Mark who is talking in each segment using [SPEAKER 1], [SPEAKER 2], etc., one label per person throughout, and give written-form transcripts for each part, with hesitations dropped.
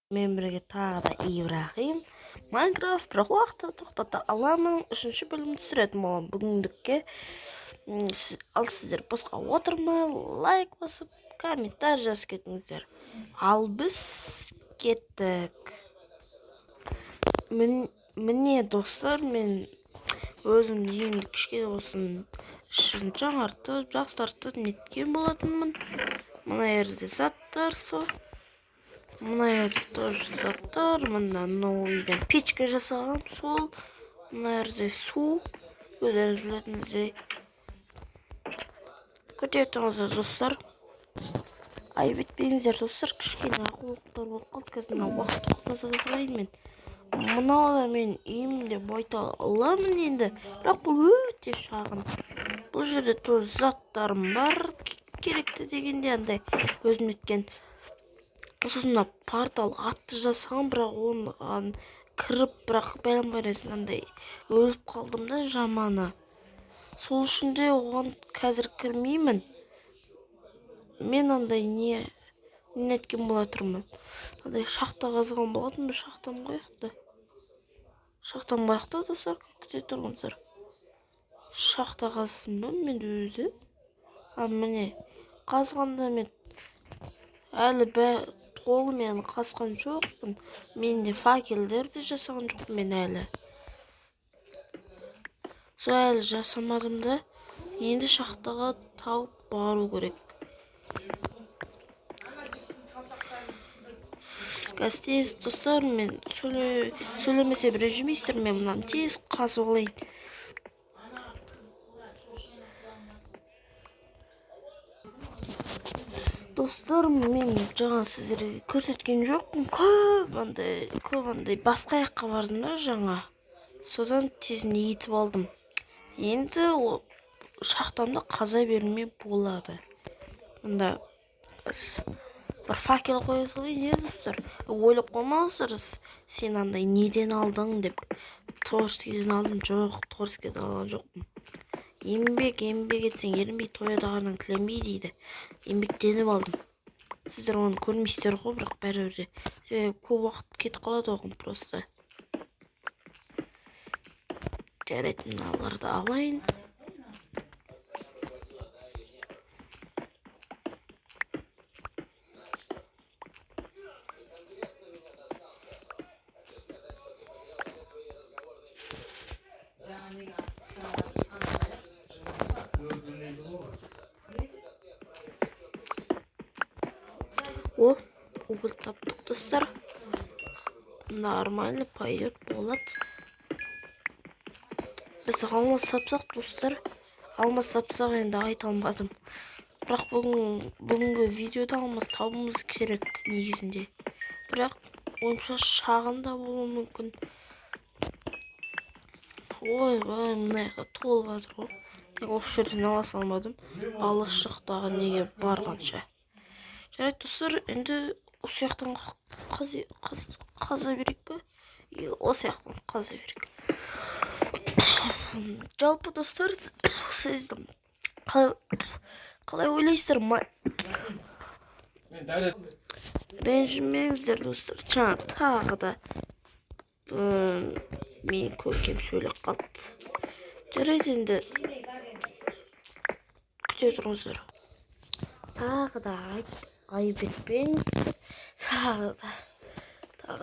[SPEAKER 1] Мен бірге тағы да Ибрахим. Майнкрафт бірақ уақытты тоқтата аламын. 3-ші бөлімді түсіретін боламын бүгіндікке. Ал сіздер босқа отырмай, лайк басып, комментарий жазып кетіңіздер. Ал біз кеттік. Міне достар, мен өзім деймді кішкене болсын ішін жаңартып, жақсартып неткен болатынмын. Мына жерде заттар сол. Мына жерде тоже заттар, мына үйден печка жасаған сол. Мына жерде су, өздеріңіз білетіңіздей. Көтетіңіздер достар. Айып етпеңіздер достар, кішкене ақылдықтар болып қалды. Қазір мына уақыт тоқтаса салайын мен. Мынау мен үйімде байта аламын енді, бірақ бұл өте шағын. Бұл жерде тоже заттарым бар, керекті дегенде андай өзім еткен. Сосын портал атты жасаған, бірақ оған кіріп, бірақ бәлем андай өліп қалдым да жаманы. Сол үшін де оған қазір кірмеймін. Мен андай не еткен бола тұрмын. Андай шахта қазған болатын, шахтам қояқты. Шахтам қояқты достар, күте тұрғынсыр. Шахта қазсын ба мен өзі? Міне, қазғанда мен әлі қолымен қасқан жоқпын. Мен де факелдерді жасаған жоқпын мен әлі. Сол әлі жасамадым да, енді шахтаға тауып бару керек. Тез достар, мен сөйлемесе бір жемейсіздер, мен мұнан тез қазып алайын. Достар, мен жаңа сіздерге көрсеткен жоқпын. Көп андай басқа аяққа бардым да жаңа. Содан тезін етіп алдым. Енді шахтамды қаза бермей болады. Мұнда бір факел қоя салайын, достар. Ойлап қоймаңыздар, сен андай неден алдың деп. Торскеден алдым, жоқ, Торскеден алған жоқпын. Еңбек етсең, ерінбей тоядағанын тіленбей дейді. Еңбектеніп алдым. Сіздер оны көрмейсіздер ғой, бірақ бәрібір де көп уақыт кетіп қалады оған просто. Жарайды, мыналарды алайын. Уголь таптық достар. Нормально пойдет болады. Біз алмас тапсақ достар. Алмас тапсақ енді айта алмадым. Бірақ бүгінгі видеода алмас табуымыз керек негізінде. Бірақ ойымша шағында болуы мүмкін. Ой, мұнайға толып жатыр ғой. Осы жерден ала салмадым. Алышықтағы неге барғанша. Жарайды достар, енді осы яқтан қаза берек пе? Осы яқтан қаза берек. Жалпы достар, сіз қалай ойлайсыздар? Ренжімеңіздер достар, жаңа тағы да мен көркем сөйлеп қалды. Жарайды енді күте тұрыңыздар. Тағы да айып етпеңіздер. Тағы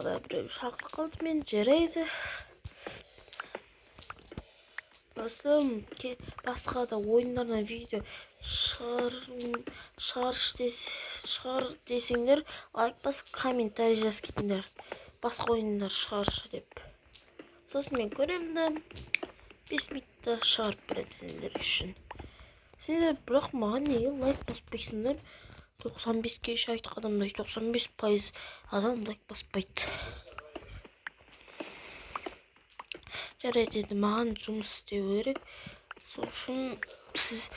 [SPEAKER 1] да біреу шақырып қалды мен, жарайды. Басқа да ойындарына видео шығар десеңдер, лайк басып комментарий жазып кетіңдер. Басқа ойындар шығаршы деп. Сосын мен көремді, 5 минутта шығарып берем сендер үшін. Сендер бірақ маған неге лайк баспайсыңдар? 95-ке айтқан адамдай 95% адам лайк баспайды. Жарайды, енді маған жұмыс істеу керек. Сол үшін сіз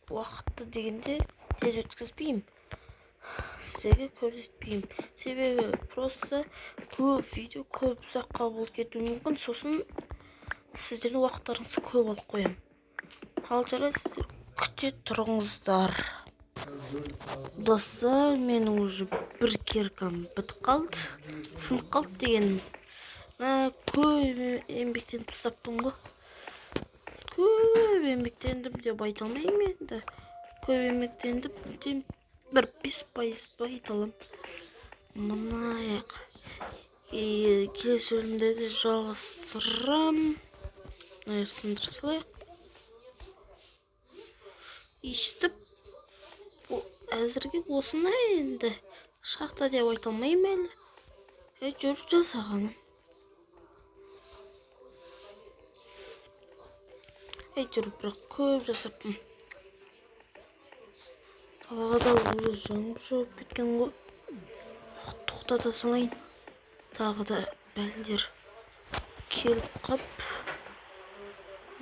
[SPEAKER 1] уақытты дегенде тез өткізбеймін. Сіздерге көрсетпеймін. Себебі просто көп видео көп ұзаққа болып кетуі мүмкін. Сосын сіздердің уақыттарыңызды көп алып қоямын. Ал жарайды, сіздер күте тұрыңыздар. Достар, мен уже бір киркам бітіп қалды. Сынып қалды дегенім. Көп еңбектеніп тастаппын ғой. Көп еңбектендім деп айта алмаймын енді. Көп еңбектендім деп бір 5% айта аламын. Мынаяқ. Келесі бөлімде де жалғастырам. Сындыра салайық. Естіп, әзірге осындай енді. Шахта деп айта алмаймын әлі. Жүріп жасағаным. Жүріп бірақ көп жасаппын. Далаға да уже жаңбыр жауып кеткен ғой. Тоқтата салайын. Тағы да бәлдер келіп қап.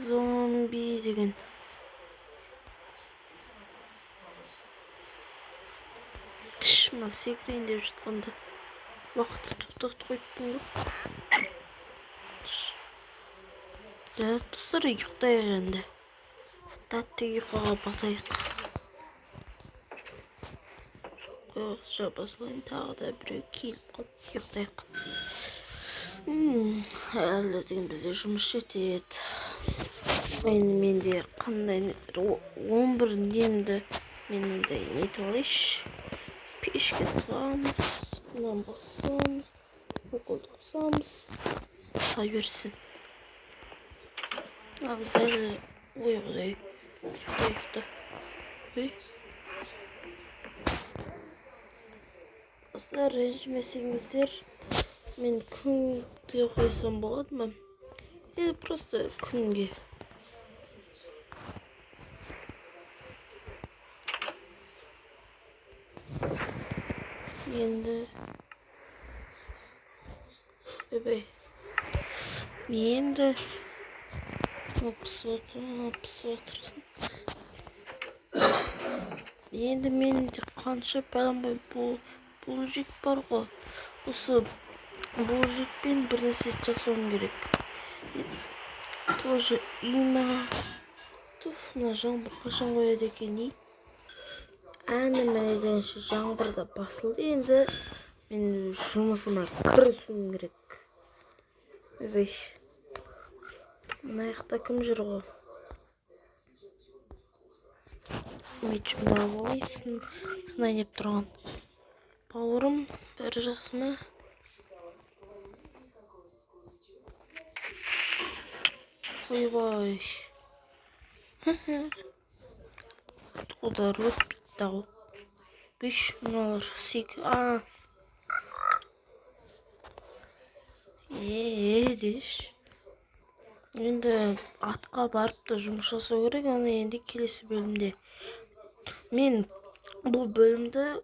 [SPEAKER 1] Зомби деген. Мына секірейін деп жатқанда уақытты тоқтатып қойыппын ғой. Достар, ұйықтайық енді. Тәтті ұйқыға батайық. Қойғызша басылайын, тағы да біреу келіп қалып ұйықтайық. Әлі деген бізде жұмыс жетеді. Менде қандай 11 немді мен енді нетіп алайыншы. Пешке тығамыз, мынан басамыз, уколды қосамыз, баса берсін. Біз әлі ойғыдай ұйықты. Достар, ренжімесеңіздер, мен күнге қойсам болады ма? Просто күнге. Енді өбей енді пісіп отырсын. Енді менде қанша бәлембай бұлжик бар ғой. Осы бұлжикпен бір нәрсе жасауым керек. Тоже үйіме мына жаңбыр қашан қояды екен. Әні міне дегенше жаңбырда басылды. Енді мен жұмысыма кірісуім керек. Мына жақта кім жүр ғой? Мечімді алайсын. Сынай деп тұрған. Бауырым, бәрі жақсы ма? Ойбай. Одар өтпейді ау. Бүш, мыналар сек. Деш. Енді атқа барып та жұмыс жасау керек. Аны енді келесі бөлімде. Мен бұл бөлімді,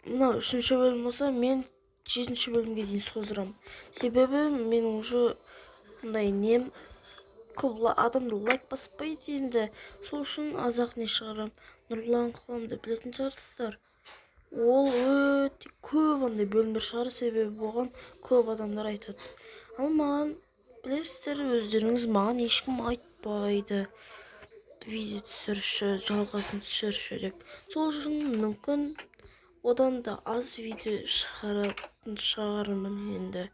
[SPEAKER 1] мына 3-ші бөлім болса, мен 7-ші бөлімге дейін создырам. Себебі мен уже мұндай нем көп адамды лайк баспайды енді. Сол үшін азақ не шығарам. Нұрлан қыламды білетін шығарсыздар. Ол өте көп андай бөлімдер шығар, себебі болған көп адамдар айтады. Ал маған білесіздер, өздеріңіз маған ешкім айтпайды. Видео түсірші, жалғасын түсірші деп. Сол үшін мүмкін одан да аз видео шығармын енді.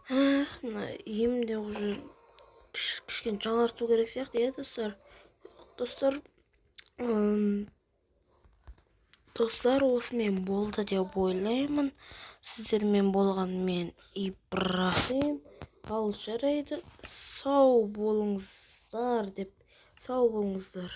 [SPEAKER 1] Мына үйімде уже кішкен жаңарту керек сияқты, достар. Достар, осымен болды деп ойлаймын. Сіздермен болған мен Ибрахим. Ал жарайды, сау болыңыздар деп. Сау болыңыздар.